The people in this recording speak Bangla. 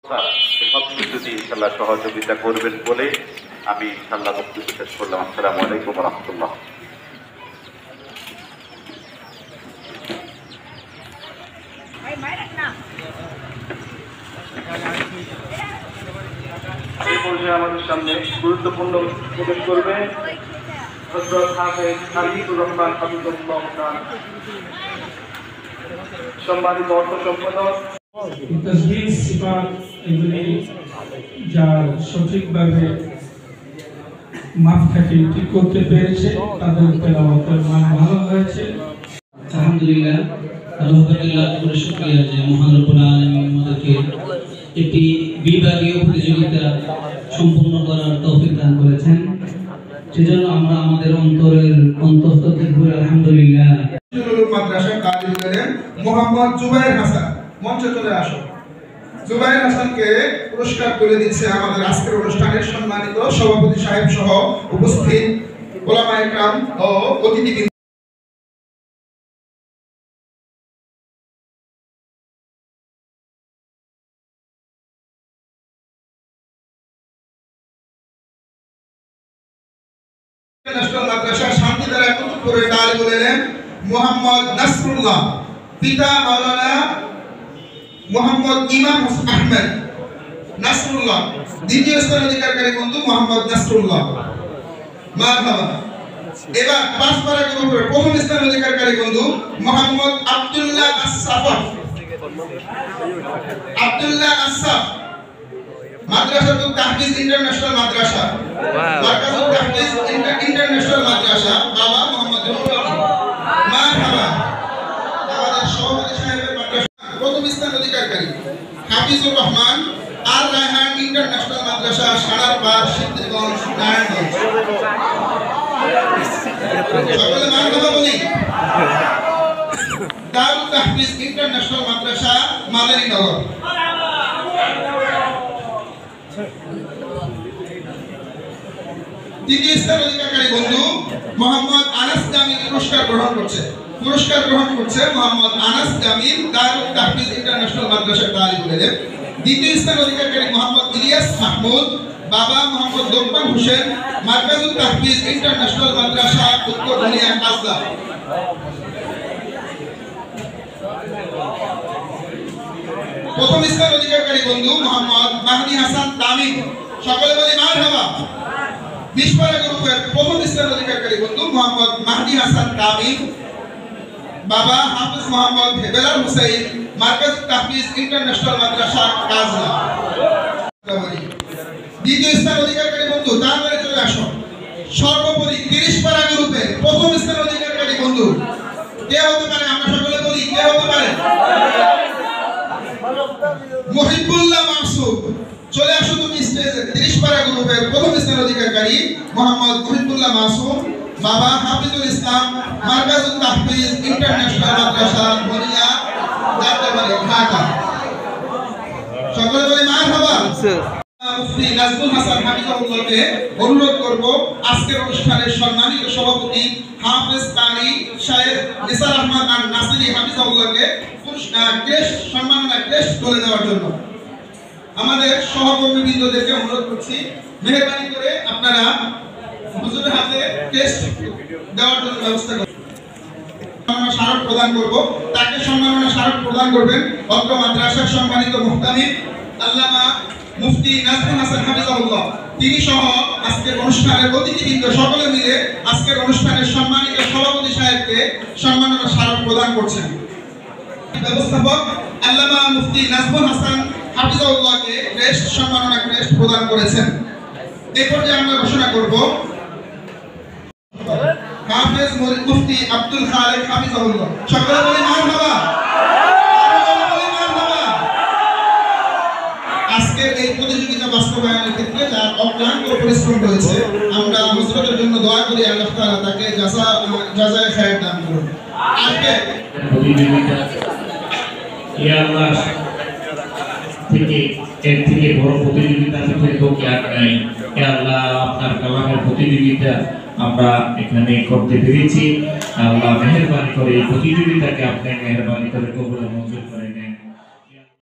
সবকিছু দিয়ে ইনশাল্লাহ সহযোগিতা করবেন বলে আমি ইনশাল্লাহ বক্তব্য শেষ করলাম। আসসালামু আলাইকুম রহমতুল্লাহ। এই পর্যায়ে আমাদের সামনে গুরুত্বপূর্ণ প্রবেশ করবে হযরত হাফেজ হাবিবুর রহমান হাফিজুল্লাহ খান, সম্মানিত অর্থ সম্পাদক। তাসবিহ সিফাত এগুলি যার সঠিকভাবে মাপকাঠি ঠিক করতে পেরেছে তাদের তেলাওয়াতের মান ভালো হয়েছে। আলহামদুলিল্লাহ, আলহামদুলিল্লাহ পুরো শুকরিয়া যে মহান রব্বুল আলামিন আমাদেরকে একটি বিভাগীয় প্রতিযোগিতা সম্পূর্ণ করার তৌফিক দান করেছেন। সেজন্য আমরা আমাদের অন্তরের অন্তঃস্থল থেকে আলহামদুলিল্লাহ। মাদ্রাসার তালিম করেন মোহাম্মদ জুবাইর হাসান, মঞ্চে চলে আসো। জুবাইর হাসানকে পুরস্কার তুলে দিচ্ছে আমাদের আজকের অনুষ্ঠানের সম্মানিত সভাপতি সাহেব সহ উপস্থিত ওলামায়ে কেরাম ও অতিথিবৃন্দ। ন্যাশনাল মাদ্রাসা শান্তিধারা কুতুবপুরে তালিবুল ইলম মোহাম্মদ নাসরুল্লাহ, পিতা মাওলানা মোহাম্মদ ইমাম আহমেদ নাসরুল্লাহ, দ্বিতীয় স্থান অধিকারকারী বন্ধু মোহাম্মদ নাসরুল্লাহ। মারহাবা। এবার 5 পারা গ্রুপের প্রথম স্থান অধিকারকারী বন্ধু মোহাম্মদ আব্দুল্লাহ আসসাফ, আব্দুল্লাহ আসসাফ, মাদ্রাসাতুল তাহফিজ ইন্টারন্যাশনাল মাদ্রাসা, মার্কাজুল তাহফিজ ইন্টারন্যাশনাল মাদ্রাসা, বাবা মোহাম্মদ রুহুল। মারহাবা। আমাদের সভাপতি সাহেবের মাদ্রাসা প্রথম স্থান অধিকারী হাফিজুর রহমান আর রায়হান ইন্টারন্যাশনাল মাদ্রাসা, সানারপাড়, সিদ্ধিরগঞ্জ, নারায়ণগঞ্জ। সকলে মারহাবা বলি। দারুল তাহফিজ ইন্টারন্যাশনাল মাদ্রাসা, মাদারীনগর। তৃতীয় স্থান অধিকারী বন্ধু মোহাম্মদ আনাস জামিল পুরস্কার গ্রহণ করছে মোহাম্মদ আনাস জামিল, দারুল তাহফিজ ইন্টারন্যাশনাল মাদ্রাসা তালিবুল ইলম। দ্বিতীয় স্থান অধিকারী মোহাম্মদ ইলিয়াস মাহমুদ, বাবা মোহাম্মদ দোকমান হোসেন, মার্কাজুল তাহফিজ ইন্টারন্যাশনাল মাদ্রাসা, উত্তর ধনিয়া, কাজলা। প্রথম স্থান অধিকারী বন্ধু মোহাম্মদ মাহদি হাসান তামিম, সকলে বলি মারহাবা। 20 পারা গ্রুপের প্রথম স্থান অধিকারী বন্ধু মোহাম্মদ মাহদি হাসান তামিম, বাবা হাফেজ মোহাম্মদ হেবেলাল হুসাইন, মার্কাজ তাহফিজ ইন্টারন্যাশনাল মাদ্রাসা, কাজলা। দ্বিতীয় স্থান অধিকারী বন্ধু তাড়াতাড়ি চলে আসো। সর্বোপরি 30 পারা গ্রুপের প্রথম স্থান অধিকারী বন্ধু কে হতে পারে? আমরা সকলে বলি কে হতে পারে? মুহিবুল্লাহ মাসুদ, চলে আসো তুমি স্টেজে। 30 পারা গ্রুপের প্রথম স্থান অধিকারী মোহাম্মদ মুহিবুল্লাহ মাসুদ, বাবা হাফিজুল ইসলাম, মার্কাজুল তাহফিজ ইন্টারন্যাশনাল মাদ্রাসা, ধনিয়া, যাত্রাবাড়ি, ঢাকা। সকলে বলি মারহাবা। মুফতি নাজমুল হাসান হাফিজাহুল্লাহকে অনুরোধ করব আজকের অনুষ্ঠানের সম্মানিত সভাপতি হাফেজ কারি শায়েখ নিসার আহমদ আন নাসিরি হাফিজাহুল্লাহকে সম্মাননা ক্রেস্ট তুলে দেওয়ার জন্য। আমাদের সহকর্মীবৃন্দদেরকে অনুরোধ করছি মেহেরবানি করে আপনারা হুজুরের হাতে ক্রেস্ট দেওয়ার জন্য ব্যবস্থা করুন। স্মারক প্রদান করব, তাকে সম্মাননা স্মারক প্রদান করবেন অত্র মাদ্রাসার সম্মানিত মুহতামিম আল্লামা মুফতি নাজমুল হাসান হাফিজাহুল্লাহ। তিনি সহ আজকের অনুষ্ঠানের অতিথিবৃন্দ সকলে মিলে আজকের অনুষ্ঠানের সম্মানিত সভাপতি সাহেবকে সম্মাননা স্মারক প্রদান করছেন। ব্যবস্থাপক আল্লামা মুফতি নাজমুল হাসান হাফিজাহুল্লাহকে ক্রেস্ট সম্মাননা ক্রেস্ট প্রদান করেছেন। এই পর্যায়ে আমরা ঘোষণা করব হাফেজ মুফতি আব্দুল খালেক হাফিজাহুল্লাহ। সকলে বলি মারহাবা। আজকের এই প্রতিযোগিতা বাস্তবায়নের ক্ষেত্রে যার অক্লান্ত পরিশ্রম রয়েছে, আমরা হযরতের জন্য দোয়া করি আল্লাহ তাআলা তাকে জাযায়ে খায়র দান করুন। আজকে প্রতিযোগিতা আল্লাহ থেকে এর থেকে বড় প্রতিযোগিতা কি আর নাই। আল্লাহ আপনার কালামের প্রতিযোগিতা আমরা এখানে করতে পেরেছি। আল্লাহ মেহেরবানি করে এই প্রতিযোগিতাকে আপনি মেহেরবানি করে কবুল মঞ্জুর করেন।